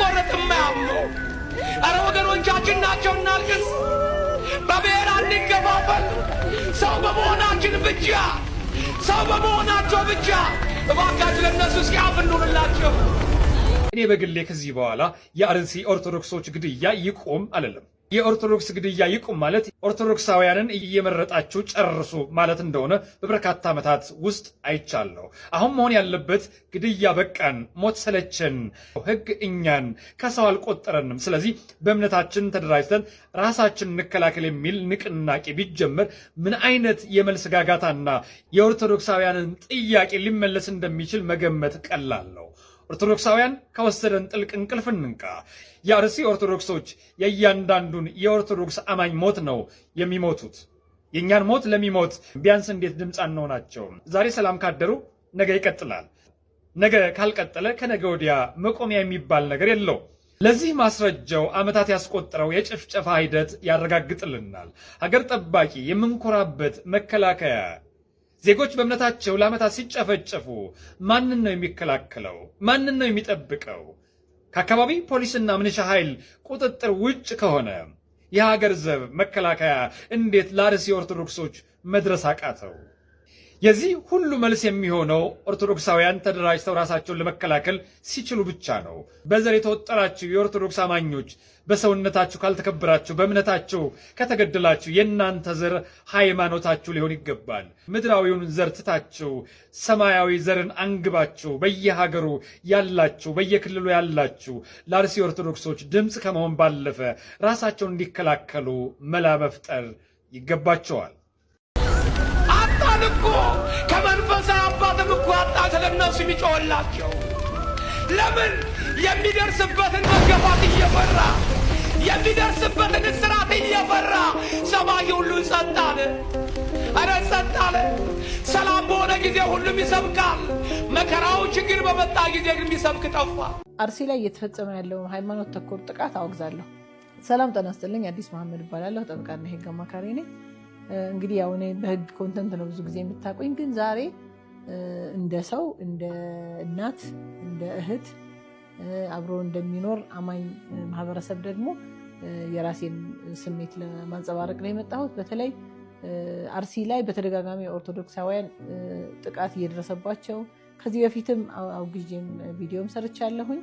መቆረጥ የማያምነው አረ ወገኖቻችን ናቸው። እናልቅስ፣ በብሔር አንገፋፈል። ሰው በመሆናችን ብቻ ሰው በመሆናቸው ብቻ እባካችሁ ለነሱ ሲያፍኑላቸው። እኔ በግሌ ከዚህ በኋላ የአርሲ ኦርቶዶክሶች ግድያ ይቆም አለለም። የኦርቶዶክስ ግድያ ይቁም ማለት ኦርቶዶክሳውያንን እየመረጣችሁ ጨርሱ ማለት እንደሆነ በበርካታ ዓመታት ውስጥ አይቻለሁ። አሁን መሆን ያለበት ግድያ በቃን፣ ሞት ሰለቸን፣ ሕግ እኛን ከሰው አልቆጠረንም፣ ስለዚህ በእምነታችን ተደራጅተን ራሳችን እንከላከል የሚል ንቅናቄ ቢጀመር ምን አይነት የመልስ ጋጋታና የኦርቶዶክሳውያንን ጥያቄ ሊመለስ እንደሚችል መገመት ቀላል ነው። ኦርቶዶክሳውያን ከወሰደን ጥልቅ እንቅልፍ እንንቃ። የአርሲ ኦርቶዶክሶች የእያንዳንዱን የኦርቶዶክስ አማኝ ሞት ነው የሚሞቱት። የእኛን ሞት ለሚሞት ቢያንስ እንዴት ድምፅ አንሆናቸው? ዛሬ ሰላም ካደሩ ነገ ይቀጥላል። ነገ ካልቀጠለ ከነገ ወዲያ መቆሚያ የሚባል ነገር የለው። ለዚህ ማስረጃው ዓመታት ያስቆጠረው የጭፍጨፋ ሂደት ያረጋግጥልናል። ሀገር ጠባቂ የምንኮራበት መከላከያ ዜጎች በእምነታቸው ለዓመታት ሲጨፈጨፉ ማንን ነው የሚከላከለው? ማንን ነው የሚጠብቀው? ከአካባቢ ፖሊስና ምንሻ ኃይል ቁጥጥር ውጭ ከሆነ የሀገር ዘብ መከላከያ እንዴት ለአርሲ ኦርቶዶክሶች መድረስ አቃተው? የዚህ ሁሉ መልስ የሚሆነው ኦርቶዶክሳውያን ተደራጅተው ራሳቸውን ለመከላከል ሲችሉ ብቻ ነው። በዘር የተወጠራችሁ የኦርቶዶክስ አማኞች በሰውነታችሁ ካልተከበራችሁ፣ በእምነታችሁ ከተገደላችሁ የእናንተ ዘር ሃይማኖታችሁ ሊሆን ይገባል። ምድራዊውን ዘር ትታችሁ ሰማያዊ ዘርን አንግባችሁ በየሀገሩ ያላችሁ፣ በየክልሉ ያላችሁ ለአርሲ ኦርቶዶክሶች ድምፅ ከመሆን ባለፈ ራሳቸውን እንዲከላከሉ መላ መፍጠር ይገባቸዋል። እኮ ከመንፈሳዊ አባትም እኮ አጣ ስለነሱ የሚጮህላቸው። ለምን የሚደርስበትን መገፋት እየፈራ የሚደርስበትን እስራት እየፈራ ሰማይ ሁሉ ጸጥ አለ። ኧረ ጸጥ አለ። ሰላም በሆነ ጊዜ ሁሉም ይሰብካል። መከራው ችግር በመጣ ጊዜ ግን የሚሰብክ ጠፋ። አርሲ ላይ እየተፈጸመ ያለው ሃይማኖት ተኮር ጥቃት አወግዛለሁ። ሰላም ጤና ይስጥልኝ። አዲስ መሐመድ እባላለሁ። ጠበቃና የህግ አማካሪ ነኝ። እንግዲህ ያው እኔ በህግ ኮንተንት ነው ብዙ ጊዜ የምታቆኝ፣ ግን ዛሬ እንደ ሰው፣ እንደ እናት፣ እንደ እህት አብሮ እንደሚኖር አማኝ ማህበረሰብ ደግሞ የራሴን ስሜት ለማንጸባረቅ ነው የመጣሁት። በተለይ አርሲ ላይ በተደጋጋሚ ኦርቶዶክሳውያን ጥቃት እየደረሰባቸው ከዚህ በፊትም አውግዤም ቪዲዮም ሰርቻለሁኝ።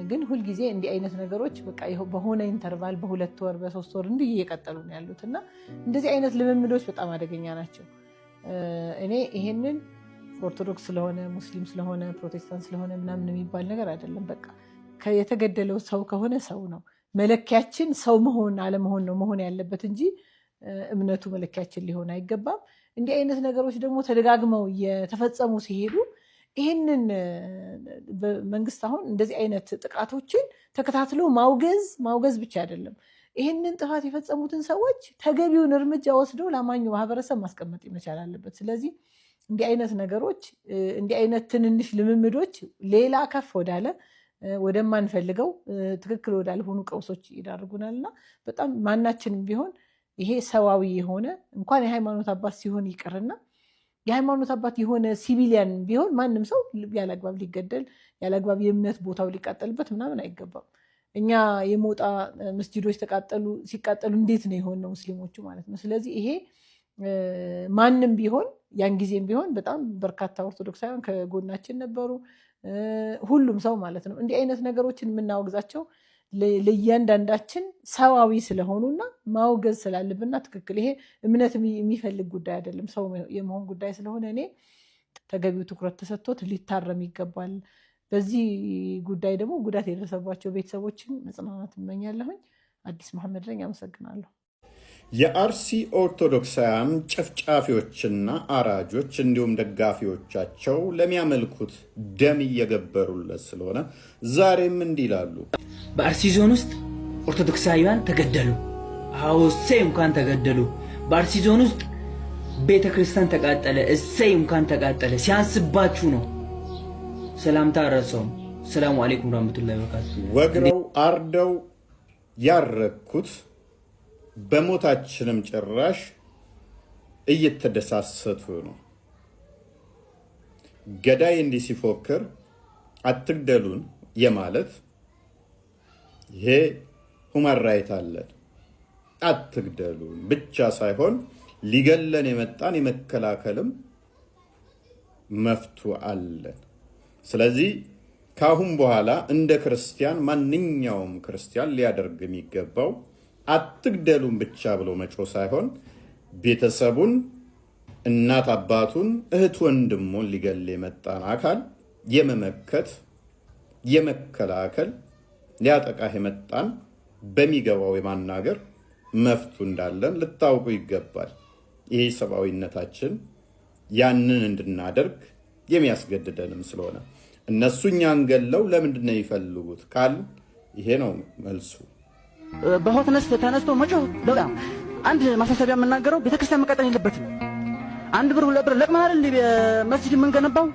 ግን ሁልጊዜ እንዲህ አይነት ነገሮች በቃ በሆነ ኢንተርቫል በ2 ወር በ3 ወር እንዲህ እየቀጠሉ ነው ያሉት እና እንደዚህ አይነት ልምምዶች በጣም አደገኛ ናቸው። እኔ ይሄንን ኦርቶዶክስ ስለሆነ ሙስሊም ስለሆነ ፕሮቴስታንት ስለሆነ ምናምን የሚባል ነገር አይደለም። በቃ የተገደለው ሰው ከሆነ ሰው ነው። መለኪያችን ሰው መሆን አለመሆን ነው መሆን ያለበት እንጂ እምነቱ መለኪያችን ሊሆን አይገባም። እንዲህ አይነት ነገሮች ደግሞ ተደጋግመው እየተፈጸሙ ሲሄዱ ይህንን መንግስት አሁን እንደዚህ አይነት ጥቃቶችን ተከታትሎ ማውገዝ ብቻ አይደለም፣ ይህንን ጥፋት የፈጸሙትን ሰዎች ተገቢውን እርምጃ ወስዶ ለአማኙ ማህበረሰብ ማስቀመጥ ይመቻል አለበት። ስለዚህ እንዲህ አይነት ነገሮች፣ እንዲህ አይነት ትንንሽ ልምምዶች ሌላ ከፍ ወዳለ ወደማንፈልገው ትክክል ወዳልሆኑ ቀውሶች ይዳርጉናልና በጣም ማናችንም ቢሆን ይሄ ሰዋዊ የሆነ እንኳን የሃይማኖት አባት ሲሆን ይቅርና የሃይማኖት አባት የሆነ ሲቪሊያን ቢሆን ማንም ሰው ያለአግባብ ሊገደል ያለአግባብ የእምነት ቦታው ሊቃጠልበት ምናምን አይገባም። እኛ የሞጣ መስጂዶች ሲቃጠሉ እንዴት ነው የሆነው? ሙስሊሞቹ ማለት ነው። ስለዚህ ይሄ ማንም ቢሆን ያን ጊዜም ቢሆን በጣም በርካታ ኦርቶዶክሳውያን ከጎናችን ነበሩ፣ ሁሉም ሰው ማለት ነው። እንዲህ አይነት ነገሮችን የምናወግዛቸው ለእያንዳንዳችን ሰዋዊ ስለሆኑና ማውገዝ ስላለብና ትክክል ይሄ እምነት የሚፈልግ ጉዳይ አይደለም፣ ሰው የመሆን ጉዳይ ስለሆነ እኔ ተገቢው ትኩረት ተሰጥቶት ሊታረም ይገባል። በዚህ ጉዳይ ደግሞ ጉዳት የደረሰባቸው ቤተሰቦችን መጽናናት እመኛለሁኝ። አዲስ መሐመድ ነኝ። አመሰግናለሁ። የአርሲ ኦርቶዶክሳውያን ጨፍጫፊዎችና አራጆች እንዲሁም ደጋፊዎቻቸው ለሚያመልኩት ደም እየገበሩለት ስለሆነ ዛሬም እንዲህ ይላሉ። በአርሲ ዞን ውስጥ ኦርቶዶክሳውያን ተገደሉ። አዎ እሰይ እንኳን ተገደሉ። በአርሲ ዞን ውስጥ ቤተክርስቲያን ተቃጠለ። እሰይ እንኳን ተቃጠለ። ሲያንስባችሁ ነው። ሰላምታ ረሰውም። ሰላሙ አለይኩም ወራህመቱላሂ ወበረካቱ። ወግረው አርደው ያረኩት በሞታችንም ጭራሽ እየተደሳሰቱ ነው። ገዳይ እንዲህ ሲፎክር አትግደሉን የማለት ይሄ ሁማን ራይት አለን። አትግደሉን ብቻ ሳይሆን ሊገለን የመጣን የመከላከልም መፍቱ አለን። ስለዚህ ካሁን በኋላ እንደ ክርስቲያን ማንኛውም ክርስቲያን ሊያደርግ የሚገባው አትግደሉን ብቻ ብሎ መጮህ ሳይሆን ቤተሰቡን፣ እናት አባቱን፣ እህት ወንድሙን ሊገል የመጣን አካል የመመከት የመከላከል ሊያጠቃህ የመጣን በሚገባው የማናገር መፍቱ እንዳለን ልታውቁ ይገባል። ይሄ ሰብአዊነታችን ያንን እንድናደርግ የሚያስገድደንም ስለሆነ እነሱ እኛን ገለው ለምንድን ነው የሚፈልጉት ካል ይሄ ነው መልሱ። በሆትነስ ተነስቶ መጮህ በጣም አንድ ማሳሰቢያ የምናገረው ቤተክርስቲያን መቃጠል የለበትም። አንድ ብር ሁለት ብር ለቅመናል እንደ መስጂድ የምንገነባው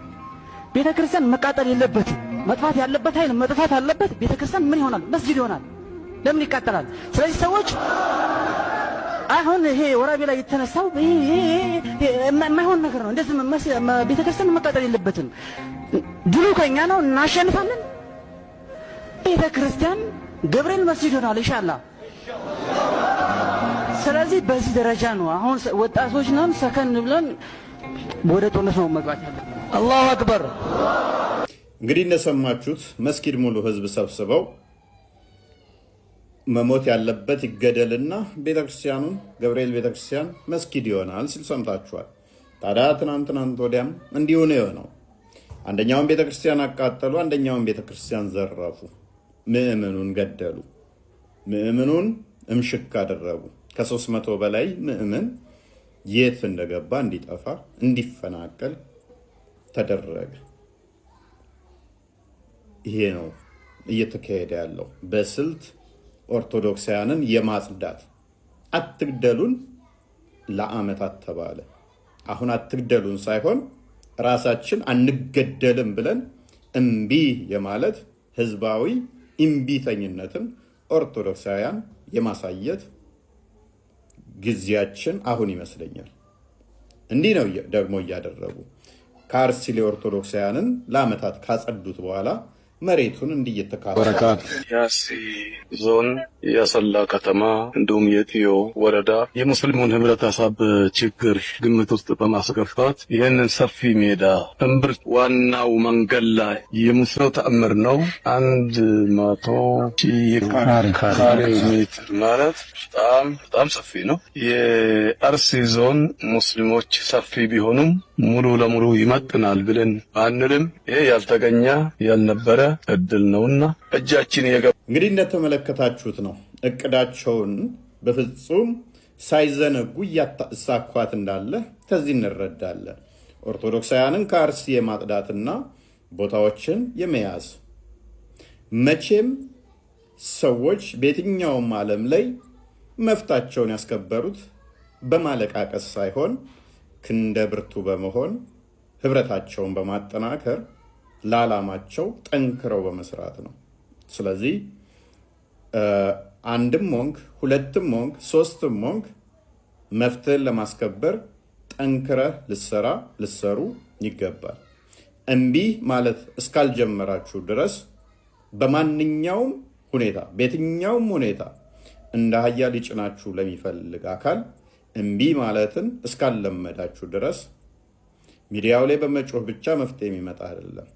ቤተክርስቲያን መቃጠል የለበትም። መጥፋት ያለበት ኃይል መጥፋት አለበት። ቤተክርስቲያን ምን ይሆናል? መስጂድ ይሆናል። ለምን ይቃጠላል? ስለዚህ ሰዎች አሁን ይሄ ወራቤ ላይ የተነሳው ይሄ የማይሆን ነገር ነው። እንደዚህ ቤተክርስቲያን መቃጠል የለበትም። ድሉ ከኛ ነው፣ እናሸንፋለን። ቤተክርስቲያን ገብርኤል መስጂድ ይሆናል ኢንሻአላህ። ስለዚህ በዚህ ደረጃ ነው አሁን ወጣቶች ነን ሰከን ብለን ወደ ጦርነት ነው መግባት ያለብን። አላሁ አክበር። እንግዲህ እንደሰማችሁት መስጊድ ሙሉ ህዝብ ሰብስበው መሞት ያለበት ይገደልና ቤተክርስቲያኑን ገብርኤል ቤተክርስቲያን መስጊድ ይሆናል ሲል ሰምታችኋል። ታዲያ ትናንት ወዲያም እንዲሁ ነው የሆነው። አንደኛውን ቤተክርስቲያን አቃጠሉ፣ አንደኛውን ቤተክርስቲያን ዘረፉ፣ ምእመኑን ገደሉ፣ ምእመኑን እምሽክ አደረጉ። ከ300 በላይ ምእመን የት እንደገባ እንዲጠፋ እንዲፈናቀል ተደረገ። ይሄ ነው እየተካሄደ ያለው በስልት ኦርቶዶክሳውያንን የማጽዳት። አትግደሉን ለዓመታት ተባለ። አሁን አትግደሉን ሳይሆን ራሳችን አንገደልም ብለን እምቢ የማለት ህዝባዊ እምቢተኝነትን ኦርቶዶክሳውያን የማሳየት ጊዜያችን አሁን ይመስለኛል። እንዲህ ነው ደግሞ እያደረጉ ከአርሲ ኦርቶዶክሳውያንን ለዓመታት ካጸዱት በኋላ መሬቱን እንዲየተካፈለ የአርሲ ዞን የአሰላ ከተማ እንዲሁም የጥዮ ወረዳ የሙስሊሙን ህብረተሰብ ችግር ግምት ውስጥ በማስገባት ይህንን ሰፊ ሜዳ እምብርት ዋናው መንገድ ላይ የሙስሊሙ ተአምር ነው። 100 ካሬ ሜትር ማለት በጣም ሰፊ ነው። የአርሲ ዞን ሙስሊሞች ሰፊ ቢሆኑም ሙሉ ለሙሉ ይመጥናል ብለን አንልም። ይሄ ያልተገኘ ያልነበረ እድል ነውና እጃችን እንግዲህ እንደተመለከታችሁት ነው። እቅዳቸውን በፍጹም ሳይዘነጉ ያሳኳት እንዳለ ከዚህ እንረዳለን። ኦርቶዶክሳውያንን ከአርሲ የማጥዳትና ቦታዎችን የመያዝ መቼም ሰዎች በየትኛውም ዓለም ላይ መፍታቸውን ያስከበሩት በማለቃቀስ ሳይሆን ክንደ ብርቱ በመሆን ህብረታቸውን በማጠናከር ለዓላማቸው ጠንክረው በመስራት ነው። ስለዚህ አንድም ሞንክ ሁለትም ሞንክ ሶስትም ሞንክ መፍትሄን ለማስከበር ጠንክረህ ልሰሩ ይገባል። እምቢ ማለት እስካልጀመራችሁ ድረስ በማንኛውም ሁኔታ በየትኛውም ሁኔታ እንደ አህያ ሊጭናችሁ ለሚፈልግ አካል እምቢ ማለትን እስካልለመዳችሁ ድረስ ሚዲያው ላይ በመጮህ ብቻ መፍትሄ የሚመጣ አይደለም።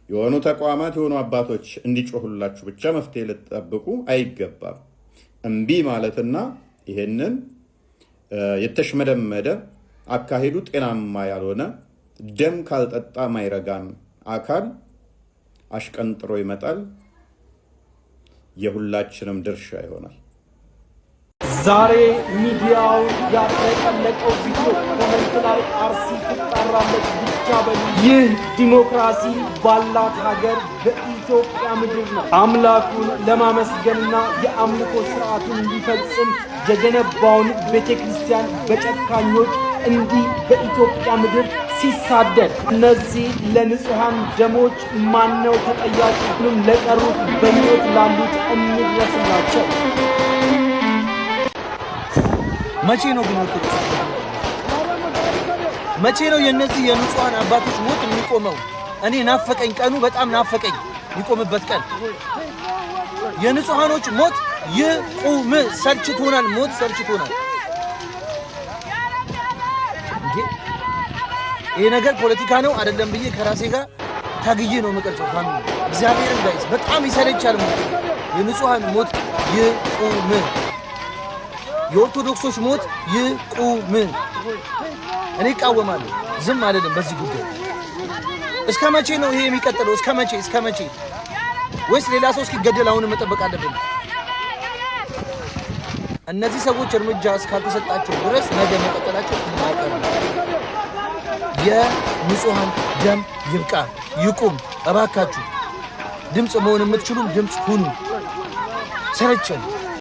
የሆኑ ተቋማት የሆኑ አባቶች እንዲጮሁላችሁ ብቻ መፍትሄ ልትጠብቁ አይገባም። እምቢ ማለትና ይሄንን የተሽመደመደ አካሄዱ ጤናማ ያልሆነ ደም ካልጠጣ ማይረጋን አካል አሽቀንጥሮ ይመጣል። የሁላችንም ድርሻ ይሆናል። ዛሬ ሚዲያው ያጠለቀው ቪዲዮ ኮሜንት ላይ አርሲ ትጣራለች ብቻ በሉ። ይህ ዲሞክራሲ ባላት ሀገር በኢትዮጵያ ምድር ነው። አምላኩን ለማመስገንና የአምልኮ ስርዓቱን እንዲፈጽም የገነባውን ቤተክርስቲያን በጨካኞች እንዲህ በኢትዮጵያ ምድር ሲሳደድ እነዚህ ለንጹሃን ደሞች ማነው ተጠያቂ? ሁሉም ለቀሩት በሕይወት ላሉት እንድረስላቸው። መቼ ነው ግን መቼ ነው የነዚህ የንጹሃን አባቶች ሞት የሚቆመው? እኔ ናፈቀኝ፣ ቀኑ በጣም ናፈቀኝ። የሚቆምበት ቀን የንጹሃኖች ሞት ይቁም። ሰልችቶናል። ሞት ሰልችቶናል። ይሄ ነገር ፖለቲካ ነው አይደለም ብዬ ከራሴ ጋር ታግዬ ነው መቀርጸው። ፋሚሊ እግዚአብሔርን ጋይስ በጣም ይሰለቻል። ሞት የንጹሃን ሞት ይቁም። የኦርቶዶክሶች ሞት ይቁም። እኔ እቃወማለሁ፣ ዝም አይደለም በዚህ ጉዳይ። እስከ መቼ ነው ይሄ የሚቀጥለው? እስከ መቼ ወይስ ሌላ ሰው እስኪገደል አሁን መጠበቅ አለብን? እነዚህ ሰዎች እርምጃ እስካልተሰጣቸው ድረስ ነገ መቀጠላቸው አይቀርም። የንጹሃን ደም ይብቃ፣ ይቁም። እባካችሁ ድምፅ መሆን የምትችሉም ድምፅ ሁኑ። ሰለቸን።